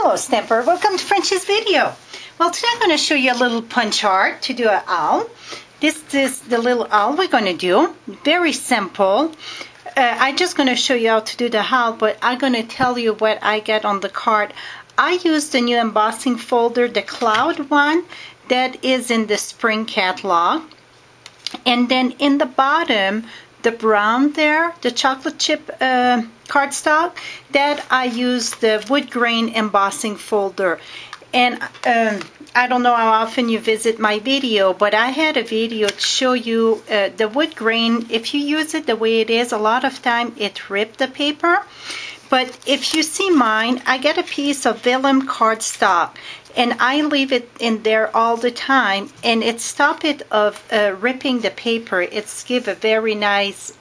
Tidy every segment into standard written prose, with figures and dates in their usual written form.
Hello Stamper, welcome to French's video. Well, today I'm going to show you a little punch art to do an owl. This is the little owl we're going to do. Very simple. I'm just going to show you how to do the owl, but I'm going to tell you what I get on the card. I used the new embossing folder, the cloud one, that is in the spring catalog. And then in the bottom, the brown there, the chocolate chip cardstock, that I use the wood grain embossing folder. And I don't know how often you visit my video, but I had a video to show you the wood grain. If you use it the way it is, a lot of time it ripped the paper. But if you see mine, I get a piece of vellum cardstock, and I leave it in there all the time, and it stops it of ripping the paper. It's give a very nice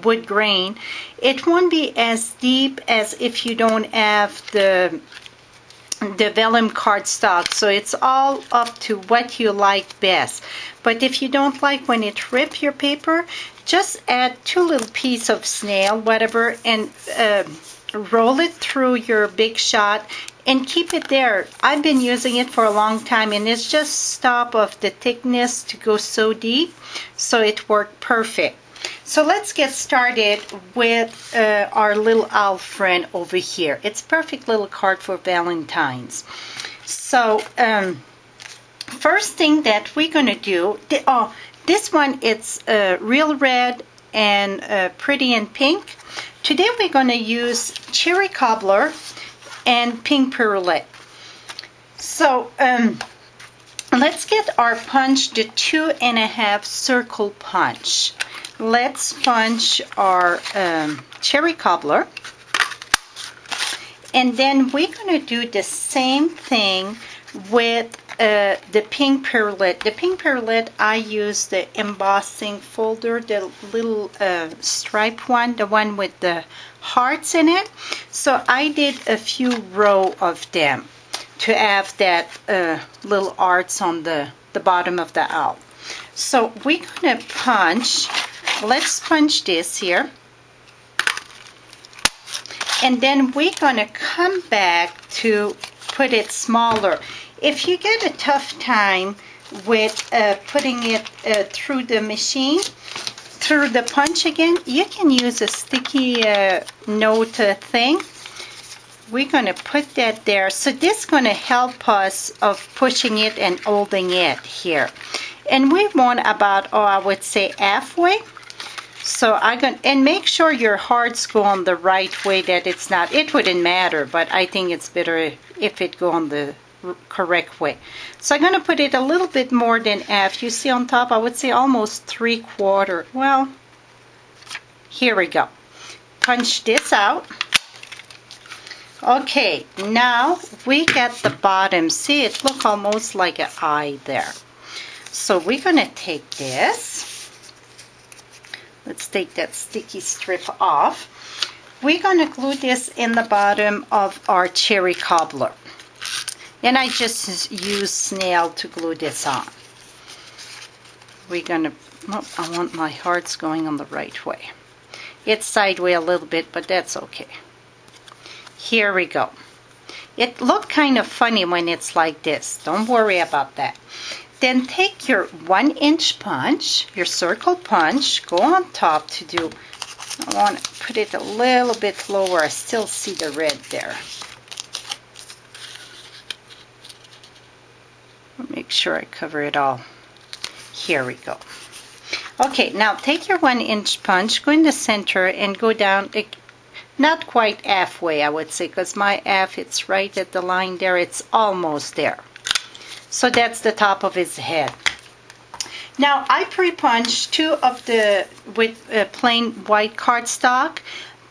wood grain. It won't be as deep as if you don't have the vellum cardstock, so it's all up to what you like best. But if you don't like when it rips your paper, just add 2 little pieces of snail, whatever, and roll it through your big shot and keep it there. I've been using it for a long time, and it's just stop of the thickness to go so deep, so it worked perfect. So let's get started with our little owl friend over here. It's a perfect little card for Valentine's. So first thing that we're going to do, this one it's real red and pretty in pink. Today we're going to use cherry cobbler and pink perlette. So let's get our punch, the 2.5 circle punch. Let's punch our cherry cobbler, and then we're going to do the same thing with the pink perlette. The pink perlette, I use the embossing folder, the little stripe one, the one with the hearts in it. So I did a few row of them to have that little arts on the bottom of the owl. So we're going to punch. Let's punch this here. And then we're going to come back to put it smaller. If you get a tough time with putting it through the machine, through the punch again, you can use a sticky note thing. We're going to put that there. So this is going to help us of pushing it and holding it here. And we want about, I would say halfway. So I'm going to, and make sure your hearts go on the right way, that it's not, it wouldn't matter, but I think it's better if it go on the correct way. So I'm going to put it a little bit more than half. You see on top, I would say almost 3/4. Well, here we go. Punch this out. Okay, now we get the bottom. See, it look almost like an eye there. So we're going to take this. Let's take that sticky strip off. We're going to glue this in the bottom of our cherry cobbler. And I just use snail to glue this on. We're going to, I want my hearts going on the right way. It's sideways a little bit, but that's okay. Here we go. It looked kind of funny when it's like this. Don't worry about that. Then take your 1-inch punch, your circle punch, go on top to do, I want to put it a little bit lower. I still see the red there. Make sure I cover it all. Here we go. Okay, now take your 1-inch punch, go in the center and go down, not quite halfway I would say, because my half, it's right at the line there, it's almost there. So that's the top of his head. Now I pre-punched 2 of the with plain white cardstock,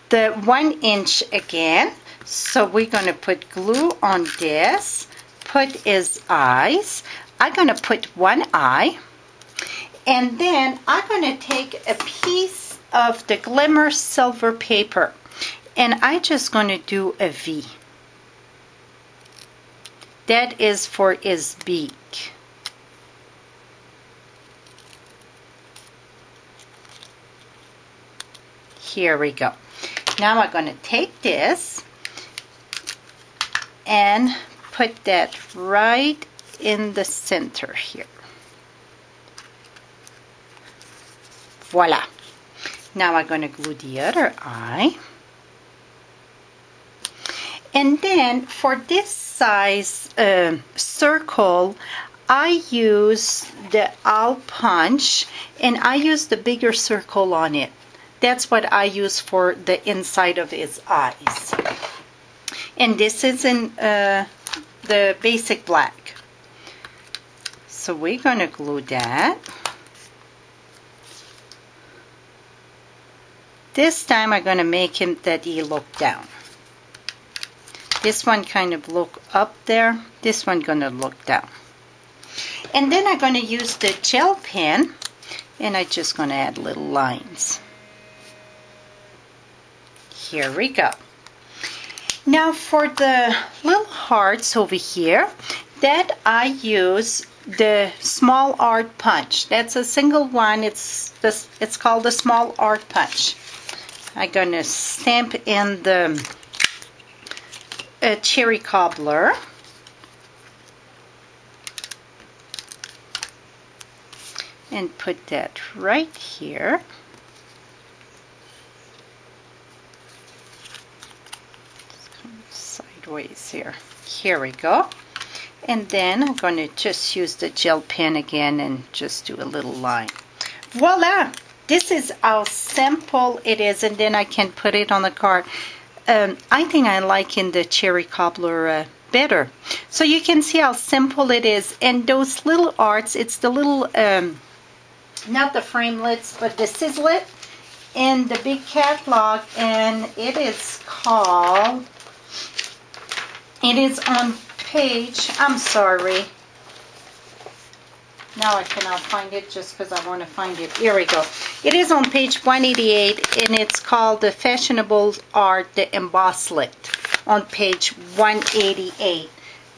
the 1-inch again. So we're going to put glue on this, put his eyes. I'm going to put 1 eye, and then I'm going to take a piece of the glimmer silver paper, and I'm just going to do a V. That is for his beak. Here we go. Now I'm going to take this and put that right in the center here. Voila. Now I'm going to glue the other eye. And then for this size circle, I use the Art Punch, and I use the bigger circle on it. That's what I use for the inside of his eyes. And this is in the basic black. So we're going to glue that. This time I'm going to make him that he look down. This one kind of look up there. This one going to look down. And then I'm going to use the gel pen, and I'm just going to add little lines. Here we go. Now for the little hearts over here, that I use the Small Art Punch. That's a single one. It's called the Small Art Punch. I'm going to stamp in the cherry cobbler. And put that right here. Sideways here. Here we go. And then I'm going to just use the gel pen again and just do a little line. Voila! This is how simple it is, and then I can put it on the card. I think I like in the cherry cobbler better. So you can see how simple it is. And those little arts, it's the little, not the framelits, but the sizzlet in the big catalog, and it is called, it is on page, I'm sorry. Now I cannot find it just because I want to find it. Here we go. It is on page 188, and it's called the Fashionable Art, the Embosslet, on page 188.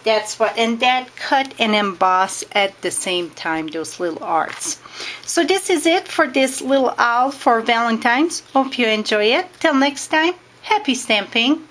That's what, and that cut and emboss at the same time, those little arts. So this is it for this little owl for Valentine's. Hope you enjoy it. Till next time, happy stamping.